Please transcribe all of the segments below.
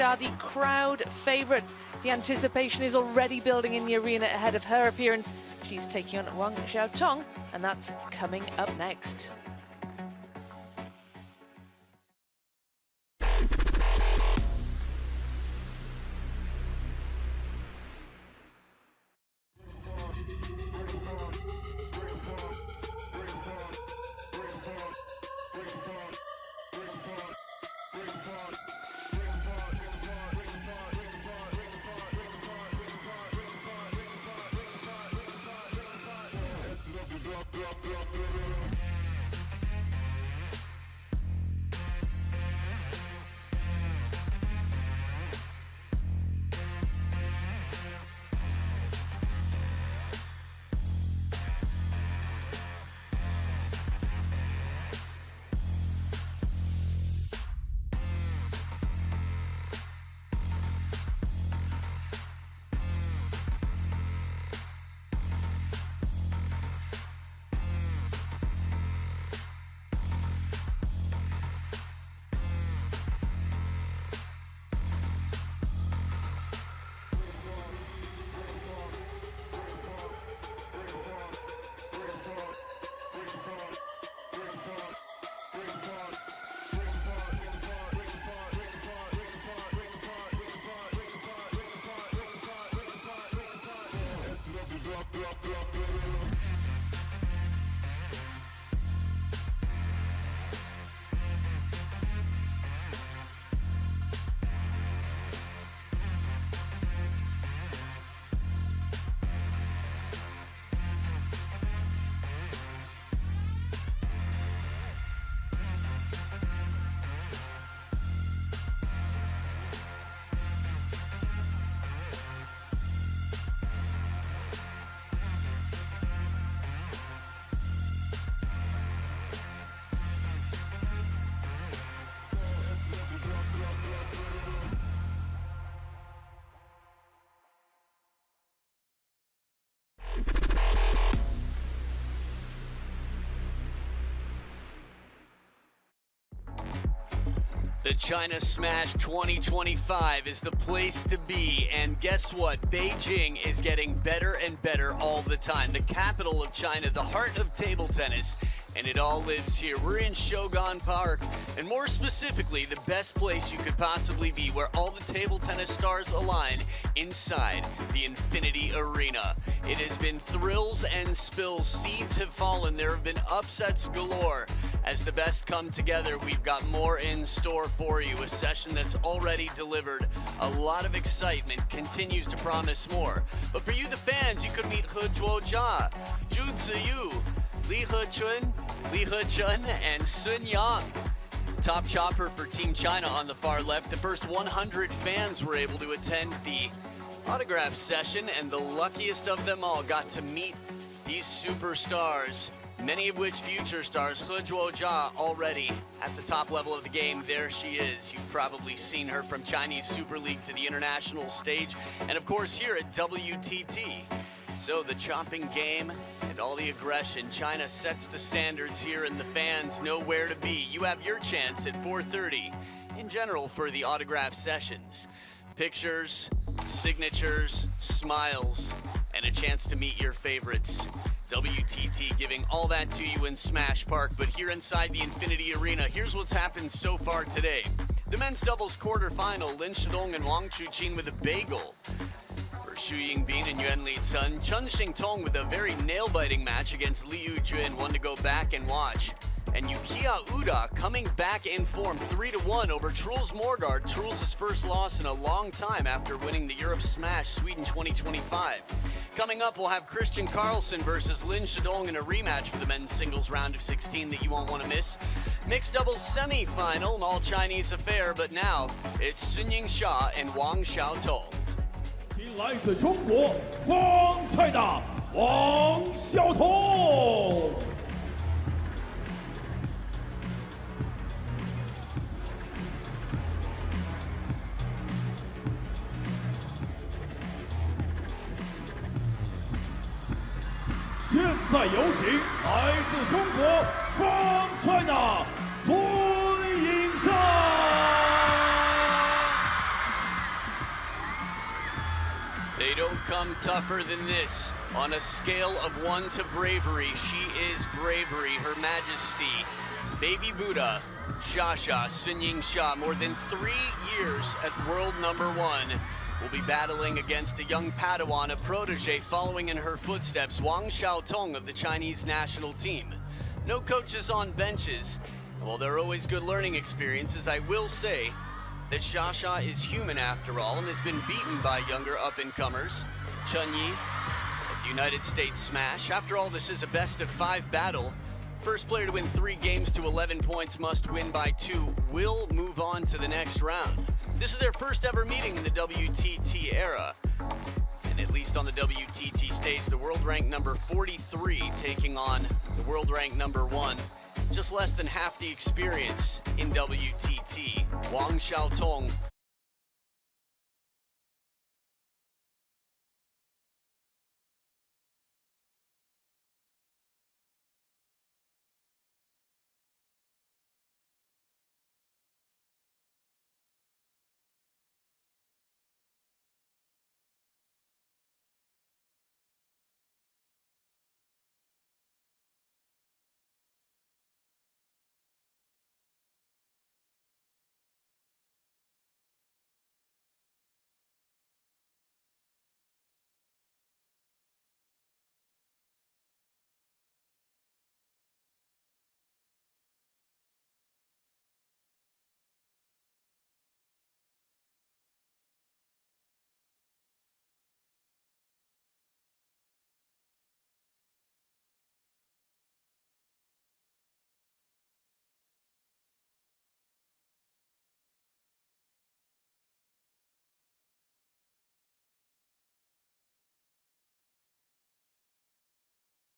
are the crowd favorite. The anticipation is already building in the arena ahead of her appearance. She's taking on Wang Xiaotong, and that's coming up next. The China Smash 2025 is the place to be, and guess what? Beijing is getting better and better all the time. The capital of China, the heart of table tennis, and it all lives here. We're in Shogun Park, and more specifically, the best place you could possibly be, where all the table tennis stars align inside the Infinity Arena. It has been thrills and spills. Seeds have fallen. There have been upsets galore. As the best come together, we've got more in store for you. A session that's already delivered a lot of excitement, continues to promise more. But for you, the fans, you could meet He Zhuojia, Zhu Ziyu, Li Hechun, and Sun Yang. Top chopper for Team China on the far left. The first 100 fans were able to attend the autograph session, and the luckiest of them all got to meet these superstars, many of which future stars. He Zhuojia already at the top level of the game. There she is. You've probably seen her from Chinese Super League to the international stage, and of course here at WTT. So the chopping game and all the aggression, China sets the standards here, and the fans know where to be. You have your chance at 4:30 in general for the autograph sessions. Pictures, signatures, smiles, and a chance to meet your favorites. WTT giving all that to you in Smash Park, but here inside the Infinity Arena, here's what's happened so far today. The men's doubles quarterfinal, Lin Shidong and Wang Chuqin with a bagel. For Xu Yingbin and Yuan Li Cun, Chen Xingtong with a very nail-biting match against Li Yujun, one to go back and watch. And Yukiya Uda coming back in form, 3-1 over Truls Morgard. Truls' first loss in a long time after winning the Europe Smash Sweden 2025. Coming up, we'll have Christian Carlsen versus Lin Shidong in a rematch for the men's singles round of 16 that you won't want to miss. Mixed doubles semi-final, an all-Chinese affair, but now it's Sun Yingxia and Wang Xiaotong. 来自中国 Wtt China 王晓彤。现在有请来自中国 Wtt China 孙颖莎。They don't come tougher than this. On a scale of 1 to bravery, she is bravery. Her Majesty, Baby Buddha, Xia Sunying-Xia, more than 3 years at world #1, will be battling against a young Padawan, a protege following in her footsteps, Wang Xiaotong of the Chinese national team. No coaches on benches. And while there are always good learning experiences, I will say that Xia is human after all and has been beaten by younger up-and-comers. Chen Yi at the United States Smash. After all, this is a best-of-5 battle. First player to win 3 games to 11 points must win by 2, will move on to the next round. This is their first ever meeting in the WTT era. And at least on the WTT stage, the world ranked number 43 taking on the world ranked number 1. Just less than half the experience in WTT. Wang Xiaotong.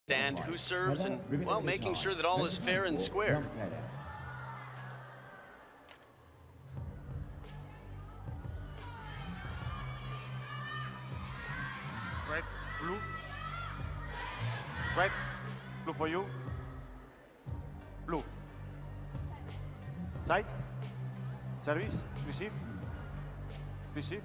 And who serves and, well, making sure that all is fair and square. Red, blue. Red, blue for you. Blue. Side. Service. Receive. Receive.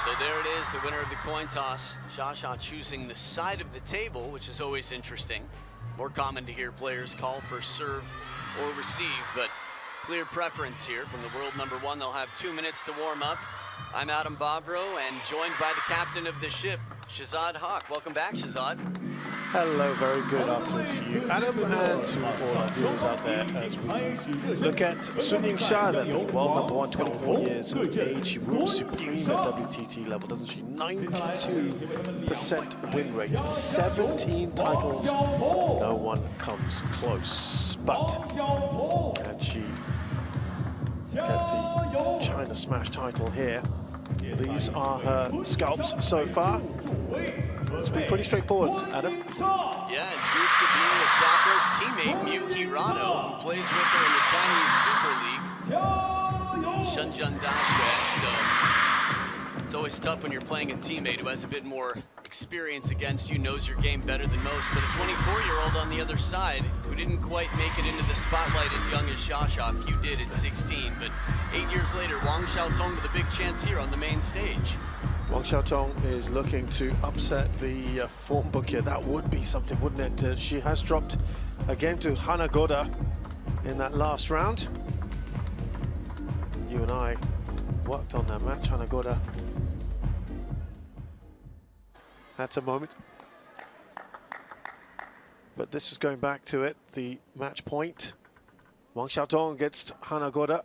So there it is, the winner of the coin toss. Xia choosing the side of the table, which is always interesting. More common to hear players call for serve or receive, but clear preference here from the world #1. They'll have 2 minutes to warm up. I'm Adam Bobrow and joined by the captain of the ship, Shazad Haq. Welcome back, Shazad. Hello, very good afternoon to you, Adam, and to all our viewers out there as we look at Sunying-Xia, the world #1, 24 years of age. She rules supreme at WTT level, doesn't she? 92% win rate, 17 titles, no one comes close. But can she get the China Smash title here? These are her scalps so far. It's been pretty straightforward, Adam. Yeah, and Juicy being a chopper teammate, Miu Hirano, who plays with her in the Chinese Super League. Shenzhen Dashe, so it's always tough when you're playing a teammate who has a bit more experience against you, knows your game better than most, but a 24-year-old on the other side who didn't quite make it into the spotlight as young as Xia. Few did at 16, but 8 years later, Wang Xiaotong with a big chance here on the main stage. Wang Xiaotong is looking to upset the form book here. That would be something, wouldn't it? She has dropped a game to Hanagoda in that last round. You and I worked on that match, Hanagoda. At a moment. But this was going back to it, the match point. Wang Xiaotong against Hanagoda.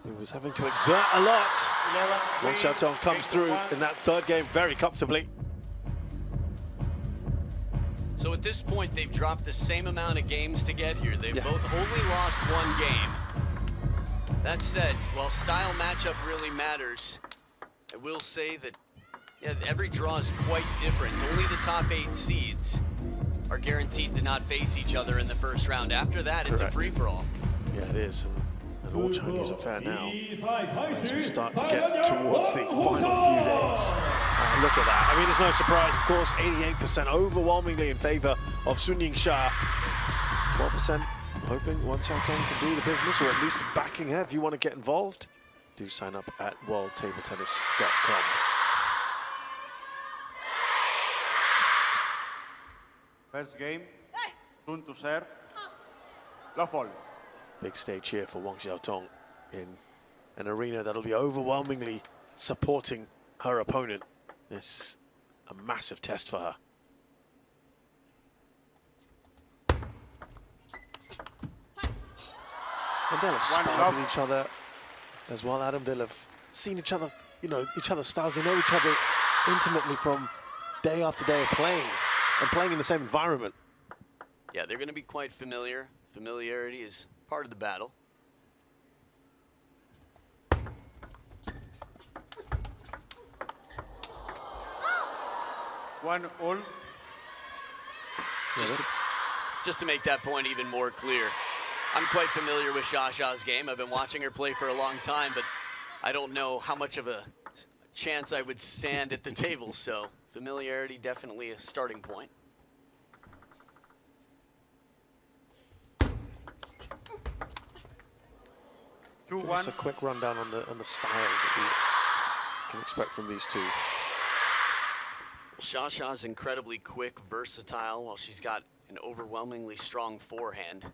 He was having to exert a lot. Wang Xiaotong comes through in that third game very comfortably. So at this point, they've dropped the same amount of games to get here. They've both only lost 1 game. That said, while style matchup really matters, I will say that every draw is quite different. Only the top 8 seeds are guaranteed to not face each other in the first round. After that, it's a free-for-all. Yeah, it is. And an all-Chinese affair now as we start to get towards the final few days. Look at that. I mean, it's no surprise, of course, 88% overwhelmingly in favor of Sun Yingxia. 12% hoping Wang Xiaotong can do the business, or at least backing her. If you want to get involved, do sign up at worldtabletennis.com. First game, Sun to serve, love all. Big stage here for Wang Xiaotong in an arena that'll be overwhelmingly supporting her opponent. This is a massive test for her. And they'll have sparred with each other as well, Adam. They'll have seen each other, you know, each other's styles. They know each other intimately from day after day of playing, and playing in the same environment. Yeah, they're going to be quite familiar. Familiarity is part of the battle. One all. Just to make that point even more clear, I'm quite familiar with Xiaxia's game. I've been watching her play for a long time, but I don't know how much of a chance I would stand at the table, so familiarity definitely a starting point. Just a quick rundown on the styles that we can expect from these two. Xiaxia's incredibly quick, versatile, while she's got an overwhelmingly strong forehand.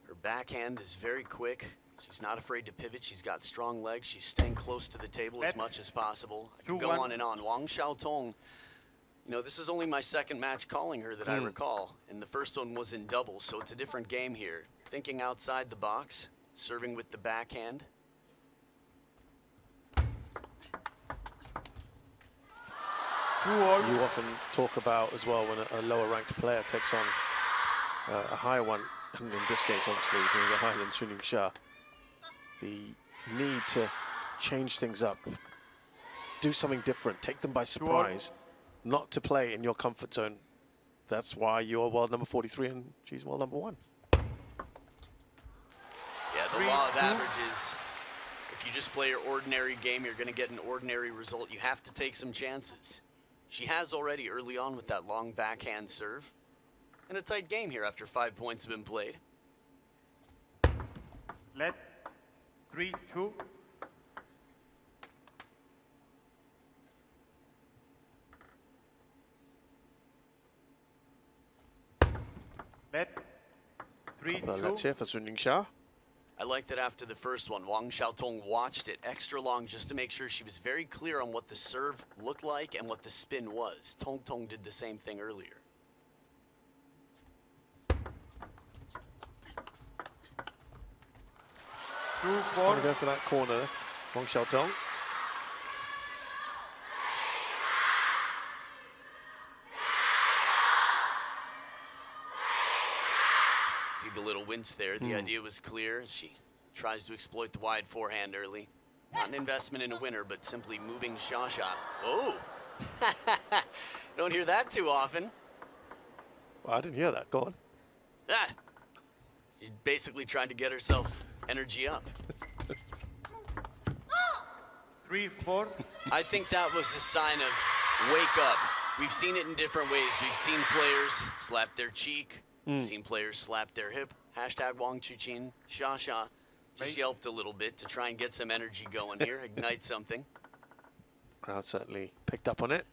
Her backhand is very quick. She's not afraid to pivot. She's got strong legs. She's staying close to the table as much as possible. I could go on and on. Wang Xiaotong, you know, this is only my second match calling her that I recall, and the first one was in doubles, so it's a different game here. Thinking outside the box, serving with the backhand. You often talk about as well when a lower ranked player takes on a higher one, and in this case obviously being a higher than Sun Yingxia, the need to change things up, do something different, take them by surprise, not to play in your comfort zone. That's why you're world number 43 and she's world number 1. Yeah, the law of averages. If you just play your ordinary game, you're going to get an ordinary result. You have to take some chances. She has already early on with that long backhand serve. And a tight game here after 5 points have been played. Let 3-2. Let 3-2. Let's hear for Sun Yingxia. I like that after the first one, Wang Xiaotong watched it extra long just to make sure she was very clear on what the serve looked like and what the spin was. Tong Tong did the same thing earlier. Trying to go for that corner, Wang Xiaotong. See the little wince there. The idea was clear. She tries to exploit the wide forehand early. Not an investment in a winner, but simply moving Xiaxia. Oh! Don't hear that too often. Well, I didn't hear that. Go on. Ah! She basically tried to get herself energy up. 3-4. I think that was a sign of wake up. We've seen it in different ways. We've seen players slap their cheek. We've seen players slap their hip. Hashtag Wang Chuqin. Xiaxia just yelped a little bit to try and get some energy going here, ignite something. Crowd certainly picked up on it.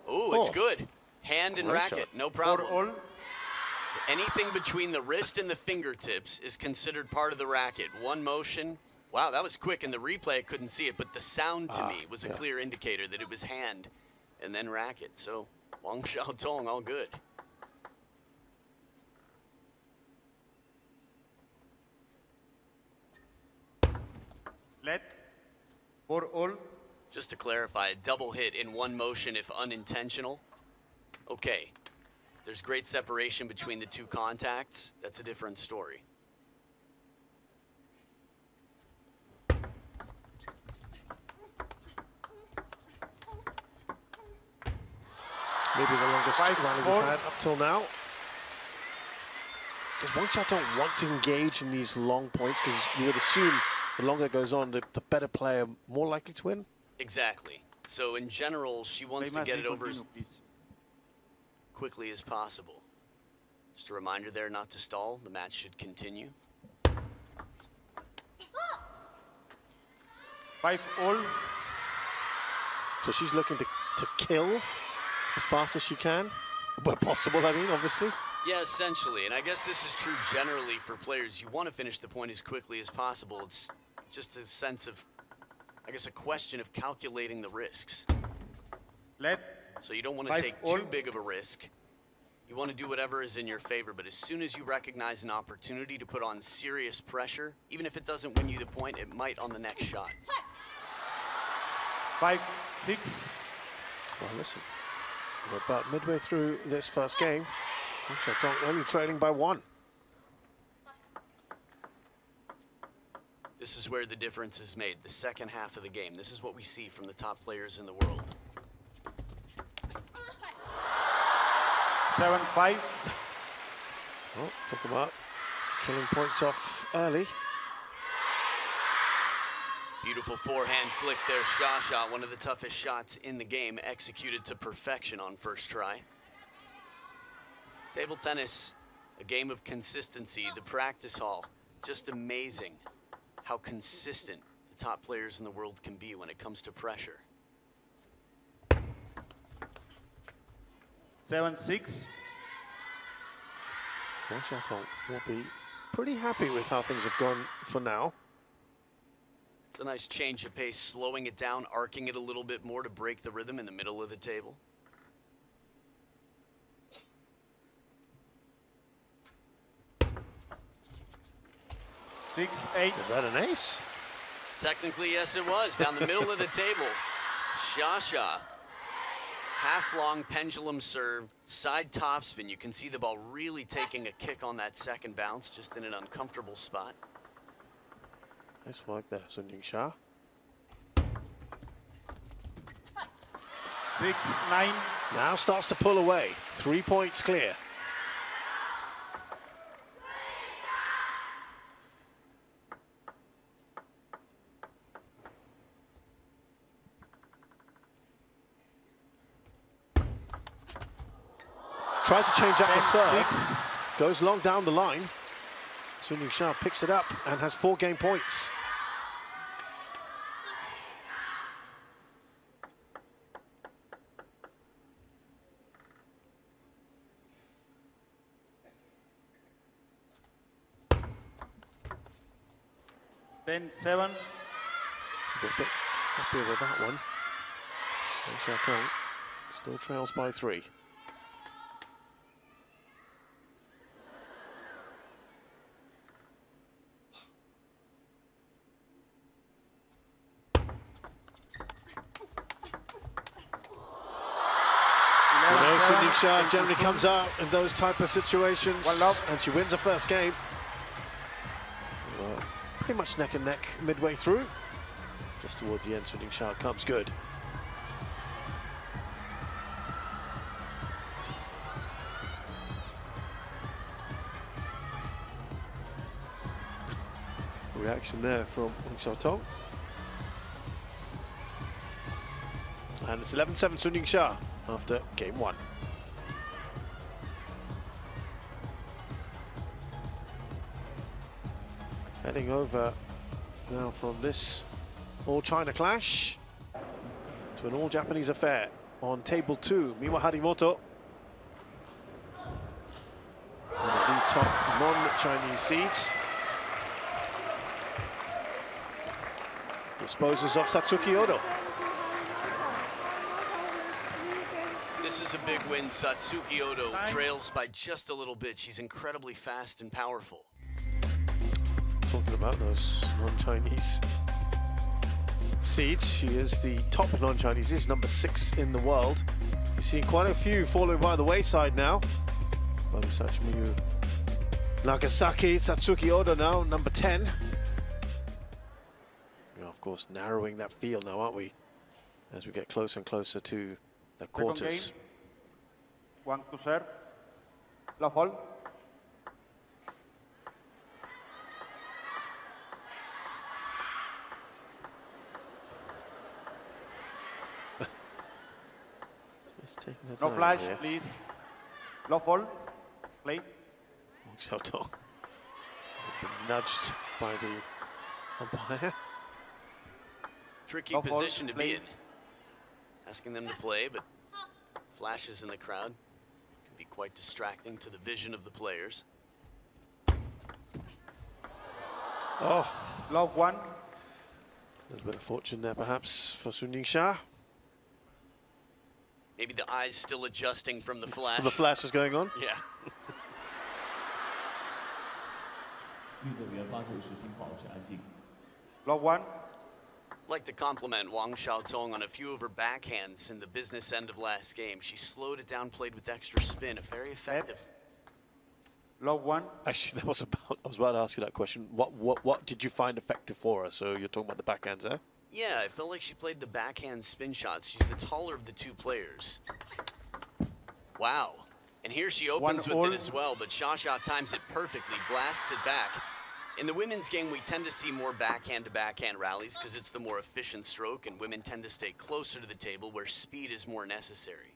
Oh, it's good. Hand and racket, shot. no problem. Anything between the wrist and the fingertips is considered part of the racket. One motion. Wow, that was quick. In the replay, I couldn't see it, but the sound to me was a clear indicator that it was hand and then racket. So Wang Xiaotong, all good. Let 4-all. Just to clarify, a double hit in one motion if unintentional. Okay, there's great separation between the two contacts. That's a different story. Maybe the longest rally we've had up till now. Does Wang Xiaotong want to engage in these long points? Because you would assume the longer it goes on, the better player more likely to win. Exactly. So in general, she wants to get it over as quickly as possible. Just a reminder there not to stall. The match should continue. 5-all. So she's looking to kill as fast as she can. Where possible, I mean, obviously. Yeah, essentially. And I guess this is true generally for players. You want to finish the point as quickly as possible. It's just a sense of, I guess, a question of calculating the risks. So you don't want to take too big of a risk. You want to do whatever is in your favor, but as soon as you recognize an opportunity to put on serious pressure, even if it doesn't win you the point, it might on the next shot. 5-6. Well, listen, we're about midway through this first game. Wang Xiaotong only trailing by 1. This is where the difference is made, the second half of the game. This is what we see from the top players in the world. 7-5. Oh, talk about killing points off early. Beautiful forehand flick there, Xia shot, one of the toughest shots in the game, executed to perfection on first try. Table tennis, a game of consistency, the practice hall, just amazing how consistent the top players in the world can be when it comes to pressure. 7-6. Wang Xiaotong will be pretty happy with how things have gone for now. It's a nice change of pace, slowing it down, arcing it a little bit more to break the rhythm in the middle of the table. Six, 8. Is that an ace? Technically, yes, it was. Down the middle of the table. Xia. Half-long pendulum serve, side topspin. You can see the ball really taking a kick on that second bounce, just in an uncomfortable spot. Nice work there, Sun Ying-Xia. 6-9. Now starts to pull away. 3 points clear. Tried to change up the serve. Goes long down the line. Sun Ying-Xia picks it up and has 4 game points. Then 7. A bit happier with that one. Wang Xiaotong still trails by 3. Sun Ying-Xia generally comes out in those type of situations, and she wins the first game. Pretty much neck and neck midway through. Just towards the end, Sun Ying-Xia comes good. Reaction there from Wang Xiaotong. And it's 11-7 Sun Ying-Xia after game 1. Heading over now from this all-China clash to an all-Japanese affair on table 2. Miwa Harimoto, one of the top non-Chinese seeds, disposes of Satsuki Odo. This is a big win. Satsuki Odo trails by just a little bit. She's incredibly fast and powerful. Talking about those non-Chinese seeds, she is the top non-Chinese, is number 6 in the world. You're seeing quite a few falling by the wayside now. Miyu Nagasaki, Satsuki Odo now, number 10. We're of course narrowing that field now, aren't we? As we get closer and closer to the quarters. Wang to serve. Love all. Just taking her No time flash, here. please. Love all. Play. Wang Xiaotong been nudged by the umpire. Tricky Love all, position to be play. in. Asking them to play, but flashes in the crowd can be quite distracting to the vision of the players. Oh, Love one. there's a bit of fortune there perhaps for Sun Yingxia. Maybe the eyes still adjusting from the flash. The flash is going on. Yeah. 运动员发球时请保持安静。 Love one. I'd like to compliment Wang Xiaotong on a few of her backhands in the business end of last game. She slowed it down, played with extra spin, very effective. Love one. Actually, I was about to ask you that question. What did you find effective for her? So you're talking about the backhands there? Yeah, I felt like she played the backhand spin shots. She's the taller of the two players. Wow. And here she opens with it as well, but Xia times it perfectly, blasts it back. In the women's game, we tend to see more backhand-to-backhand rallies because it's the more efficient stroke, and women tend to stay closer to the table where speed is more necessary.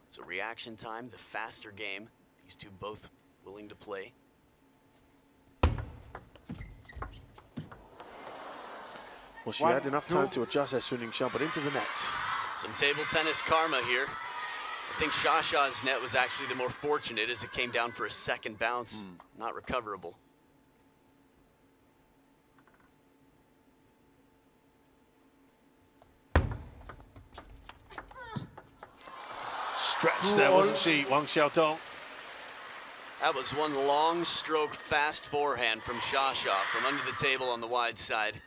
So reaction time, the faster game, these two both willing to play. Well, she 1, had enough 2. time to adjust as Sun Yingxia, but into the net. Some table tennis karma here. I think Xia's net was actually the more fortunate as it came down for a second bounce, not recoverable. Stretched there, wasn't she, Wang Xiaotong? That was one long stroke fast forehand from Xia from under the table on the wide side.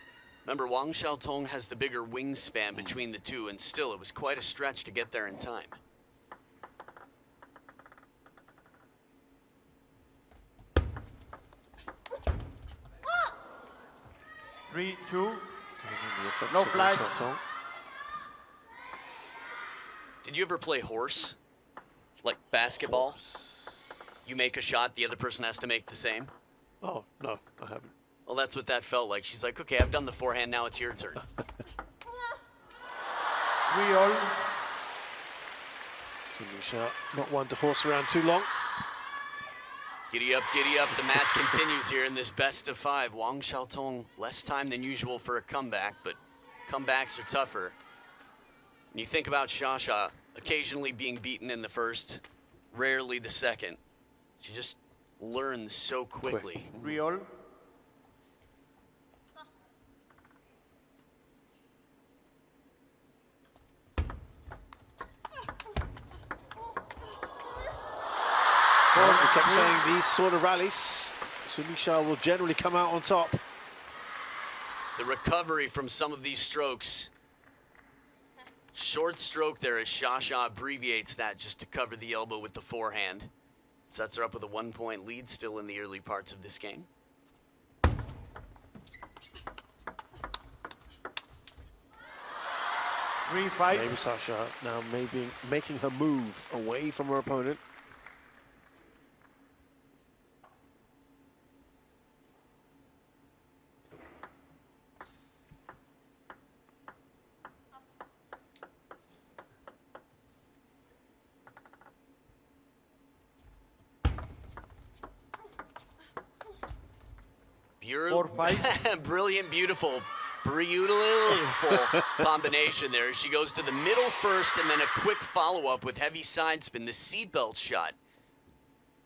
Remember, Wang Xiaotong has the bigger wingspan between the two, and still it was quite a stretch to get there in time. Three, two. The effects No of Wang flash. Xiaotong. Did you ever play horse? Like basketball? You make a shot, the other person has to make the same? Oh, no, I haven't. Well, that's what that felt like. She's like, okay, I've done the forehand, now it's your turn. 3-all. Sun Yingxia, not one to horse around too long. Giddy up, giddy up. The match continues here in this best of 5. Wang Xiaotong, less time than usual for a comeback, but comebacks are tougher. When you think about Xia occasionally being beaten in the first, rarely the second, she just learns so quickly. 3-all. Well, we kept saying these sort of rallies, Sun Yingxia will generally come out on top. The recovery from some of these strokes. Short stroke there as Xia abbreviates that just to cover the elbow with the forehand. Sets her up with a 1-point lead still in the early parts of this game. Three, five. Maybe Sasha now maybe making her move away from her opponent. Brilliant, beautiful combination there. She goes to the middle first and then a quick follow-up with heavy side spin, the seatbelt shot.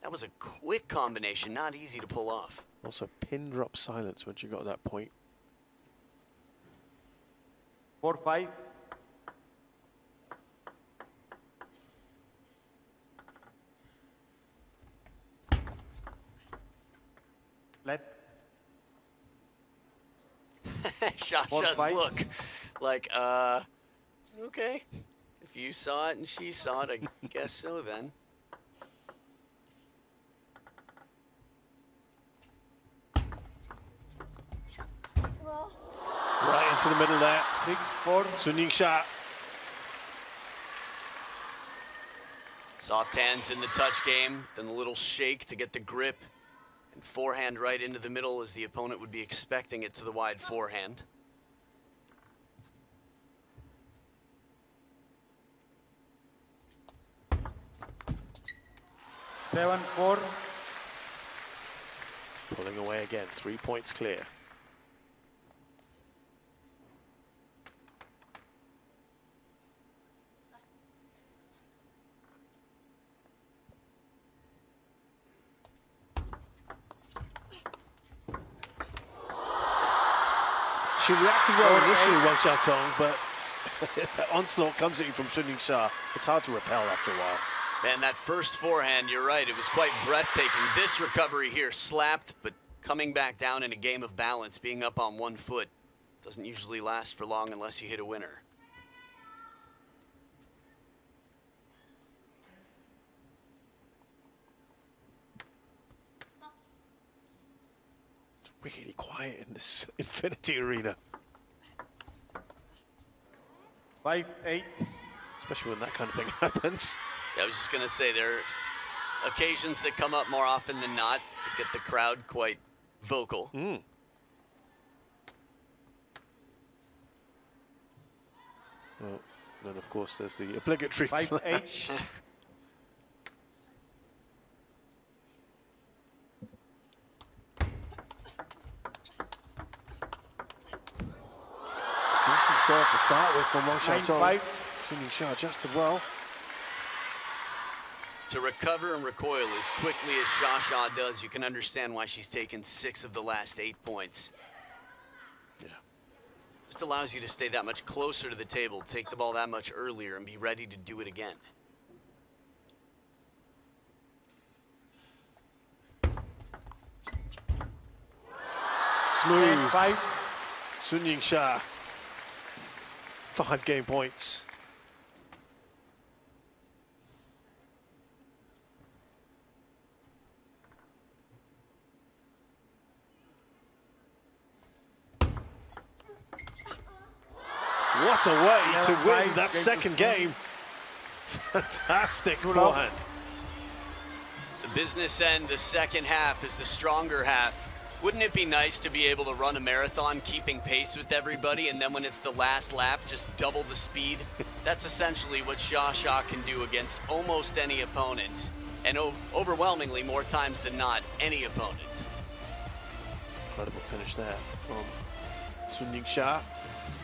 That was a quick combination, not easy to pull off. Also pin drop silence when she got that point. 4-5. Let. Xia's look like, okay. If you saw it and she saw it, I guess so then. Right into the middle there. 6-4. Sun Yingxia. Soft hands in the touch game, then the little shake to get the grip. And forehand right into the middle as the opponent would be expecting it to the wide forehand. 7-4. Pulling away again, 3 points clear. She reacted well initially, Wang Xiaotong, but that onslaught comes at you from Sun Ying-sha. It's hard to repel after a while. And that first forehand, you're right, it was quite breathtaking. This recovery here, slapped, but coming back down in a game of balance, being up on 1 foot, doesn't usually last for long unless you hit a winner. It's really quiet in this Infinity Arena. 5-8. Especially when that kind of thing happens. Yeah, I was just going to say, there are occasions that come up more often than not to get the crowd quite vocal. Mm. Well, then, of course, there's the obligatory 5-8. flash. Decent serve to start with from Wang Xiaotong. 9-5. Sun Ying-sha adjusted well. To recover and recoil as quickly as Xia does, you can understand why she's taken 6 of the last 8 points. Yeah. Just allows you to stay that much closer to the table, take the ball that much earlier, and be ready to do it again. Smooth. 10-5. Sun Ying-sha. 5 game points. What a way to win that second game. Fantastic forehand. The business end, the second half, is the stronger half. Wouldn't it be nice to be able to run a marathon keeping pace with everybody, and then when it's the last lap, just double the speed? That's essentially what Xia can do against almost any opponent, and overwhelmingly more times than not, any opponent. Incredible finish there from Sun Ying-sha.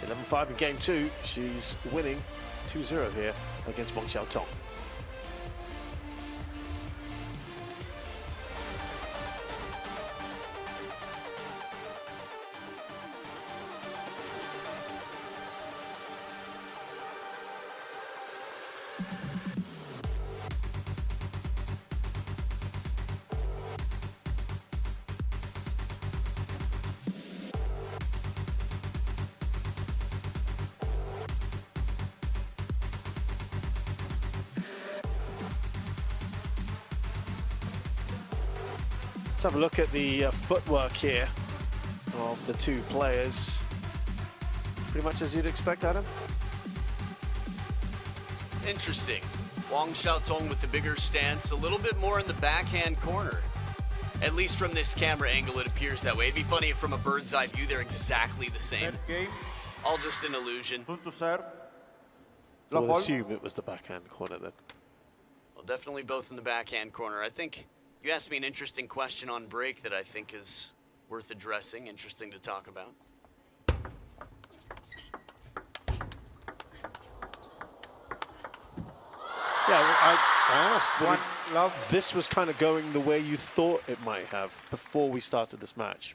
11-5 in game 2. She's winning 2-0 here against Wang Xiaotong. Let's have a look at the footwork here of the two players. Pretty much as you'd expect, Adam. Interesting. Wang Xiaotong with the bigger stance, a little bit more in the backhand corner. At least from this camera angle, it appears that way. It'd be funny if from a bird's eye view, they're exactly the same. Game. All just an illusion. Sun to serve. So we'll Love all. assume it was the backhand corner then. Well, definitely both in the backhand corner. I think you asked me an interesting question on break that I think is worth addressing, interesting to talk about. Yeah, I asked One love. this was kind of going the way you thought it might have before we started this match.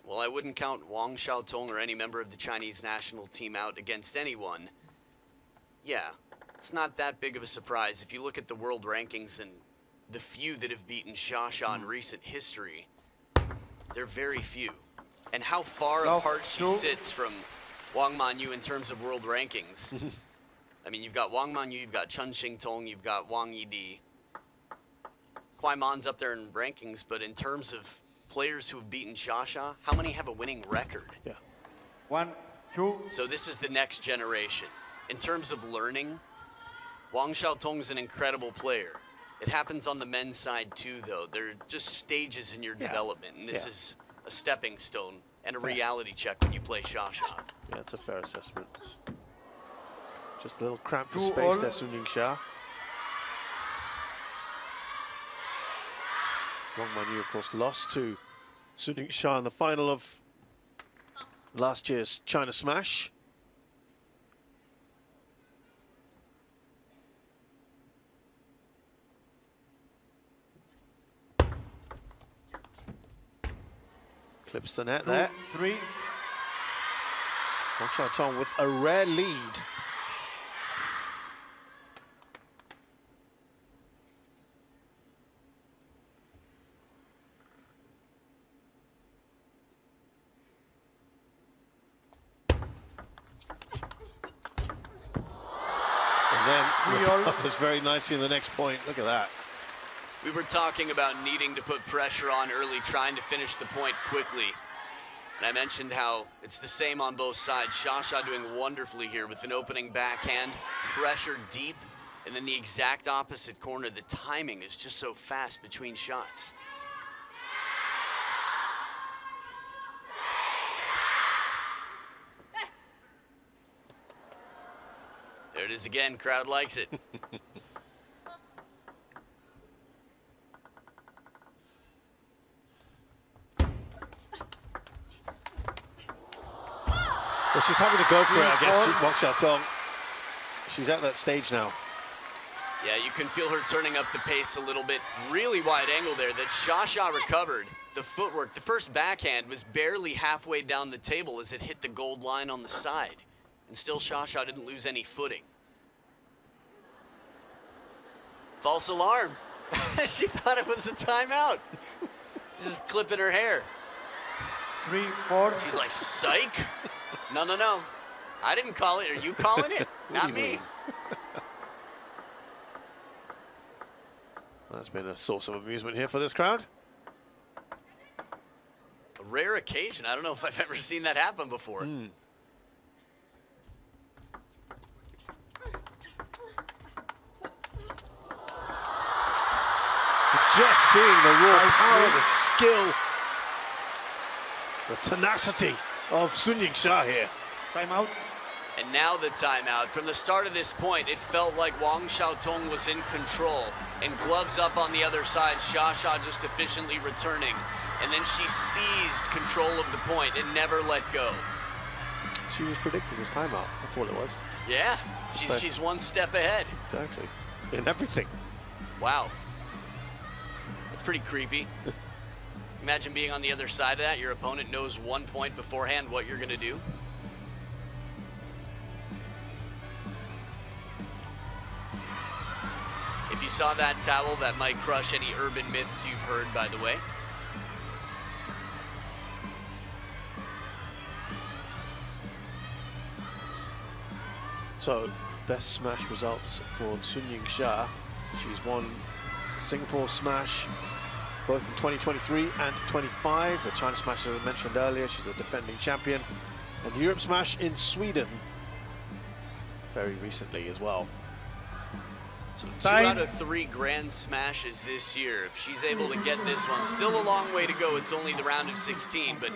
Well, I wouldn't count Wang Xiaotong or any member of the Chinese national team out against anyone. Yeah, it's not that big of a surprise. If you look at the world rankings and the few that have beaten Xia in recent history, they're very few. And how far apart she sits from Wang Manyu in terms of world rankings. I mean, you've got Wang Manyu, you've got Chen Xingtong, you've got Wang Yidi. Kuai Man's up there in rankings, but in terms of players who have beaten Xia, how many have a winning record? Yeah. 1, 2. So this is the next generation. In terms of learning, Wang Xiaotong's an incredible player. It happens on the men's side too, though. They're just stages in your development, and this is a stepping stone and a reality check when you play Xia. Yeah, that's a fair assessment. Just a little cramped for 2 space all. there, Sun Ying-sha. Wang Manyu, of course, lost to Sun Ying-sha in the final of last year's China Smash. Clips the net there. 2-3. Wang Xiaotong with a rare lead. And then recovers very nicely in the next point. Look at that. We were talking about needing to put pressure on early, trying to finish the point quickly. And I mentioned how it's the same on both sides. Xia doing wonderfully here with an opening backhand, pressure deep, and then the exact opposite corner. The timing is just so fast between shots. There it is again, crowd likes it. Well, she's having to go for it, I guess, Wang Xiaotong. She's at that stage now. Yeah, you can feel her turning up the pace a little bit. Really wide angle there that Xia recovered. The footwork, the first backhand was barely halfway down the table as it hit the gold line on the side. And still Xia didn't lose any footing. False alarm. She thought it was a timeout. Just clipping her hair. 3-4. She's like, psych. No, no, no. I didn't call it. Are you calling it? Not me. That's been a source of amusement here for this crowd. A rare occasion. I don't know if I've ever seen that happen before. Just seeing the raw power, the skill, the tenacity of Sun Ying-sha here. Timeout. And now the timeout. From the start of this point, it felt like Wang Xiaotong was in control. And gloves up on the other side, Xia just efficiently returning. And then she seized control of the point and never let go. She was predicting this timeout. That's all it was. Yeah, she's one step ahead. Exactly. In everything. Wow. That's pretty creepy. Imagine being on the other side of that. Your opponent knows 1 point beforehand what you're going to do. If you saw that towel, that might crush any urban myths you've heard, by the way. So, best smash results for Sun Ying-sha. She's won the Singapore Smash both in 2023 and 25. The China Smash, as I mentioned earlier, she's a defending champion. And the Europe Smash in Sweden very recently as well. So 2 out of 3 Grand Smashes this year. If she's able to get this one, still a long way to go. It's only the round of 16, but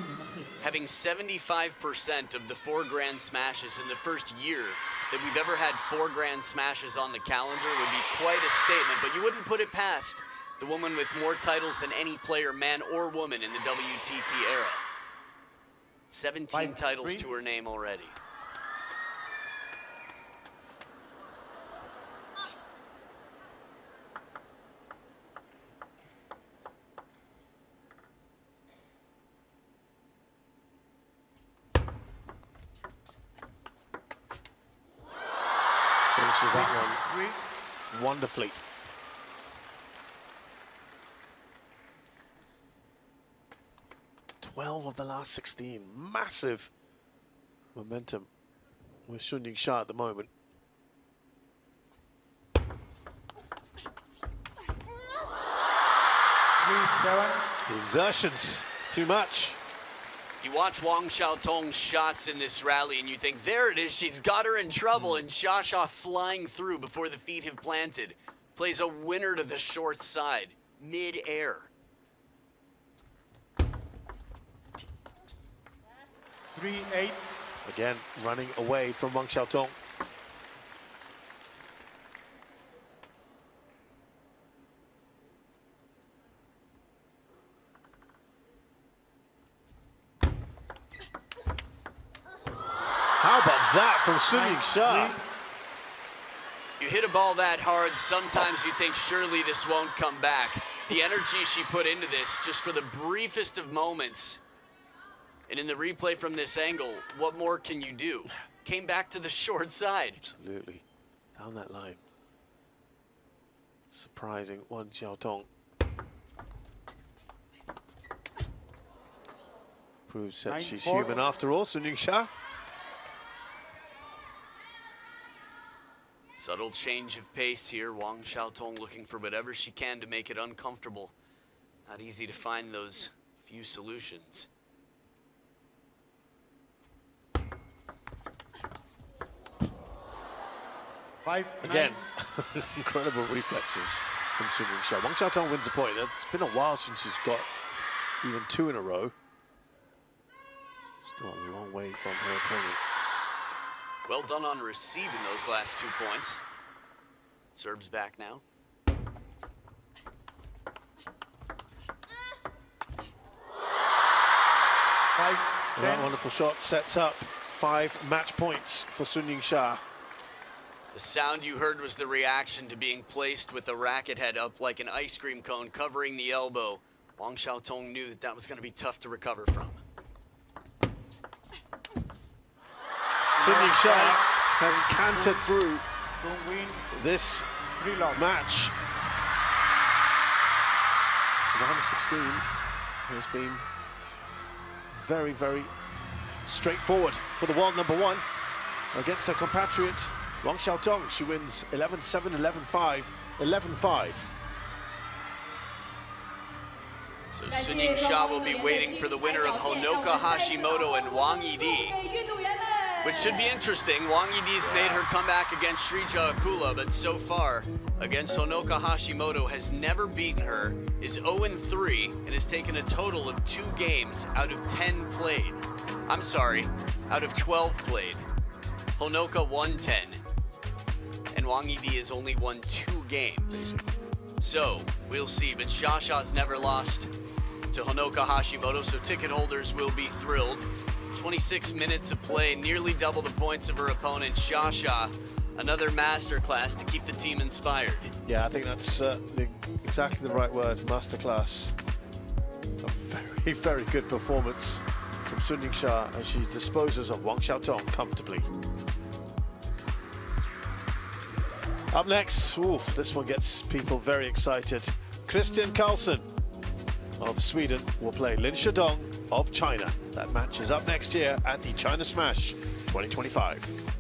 having 75% of the 4 Grand Smashes in the first year that we've ever had 4 Grand Smashes on the calendar would be quite a statement, but you wouldn't put it past the woman with more titles than any player, man or woman, in the WTT era. 17 titles to her name already. Finishes that one wonderfully. Twelve of the last 16. Massive momentum with Sun Ying-sha at the moment. The exertions, too much. You watch Wang Xiaotong's shots in this rally and you think, there it is, she's got her in trouble, and Xia flying through before the feet have planted. Plays a winner to the short side, mid-air. 3-8. Again, running away from Wang Xiaotong. that from Sun Ying-sha. You hit a ball that hard, sometimes you think surely this won't come back. The energy she put into this just for the briefest of moments. And in the replay from this angle, what more can you do? Came back to the short side. Absolutely. Down that line. Surprising Wang Xiaotong. Proves that she's human after all, Sun Ying-sha. Subtle change of pace here. Wang Xiaotong looking for whatever she can to make it uncomfortable. Not easy to find those few solutions. Again, incredible reflexes from Sun Ying-sha. Wang Xiaotong wins the point. It's been a while since she's got even 2 in a row. Still a long way from her opponent. Well done on receiving those last 2 points. Serb's back now. That wonderful shot sets up 5 match points for Sun Ying-sha. The sound you heard was the reaction to being placed with the racket head up like an ice cream cone covering the elbow. Wang Xiaotong knew that that was going to be tough to recover from. Sun Ying-sha has cantered through this match. Round 16 has been very, very straightforward for the world number 1 against her compatriot Wang Xiaotong. She wins 11-7, 11-5, 11-5. So Sun Ying-sha will be waiting for the winner of Honoka Hashimoto and Wang Yidi, which should be interesting. Wang Yidi's made her comeback against Shrija Akula, but so far against Honoka Hashimoto has never beaten her, is 0-3, and has taken a total of 2 games out of 10 played. I'm sorry, out of 12 played. Honoka won 10, and Wang Yidi has only won 2 games. So, we'll see, but Shasha's never lost to Honoka Hashimoto, so ticket holders will be thrilled. 26 minutes of play, nearly double the points of her opponent, Shasha. Another masterclass to keep the team inspired. Yeah, I think that's exactly the right word, masterclass. A very, very good performance from Sun Ying-sha as she disposes of Wang Xiaotong comfortably. Up next, this one gets people very excited. Christian Karlsson of Sweden will play Lin Shedong of China. That match is up next year at the China Smash 2025.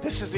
This is the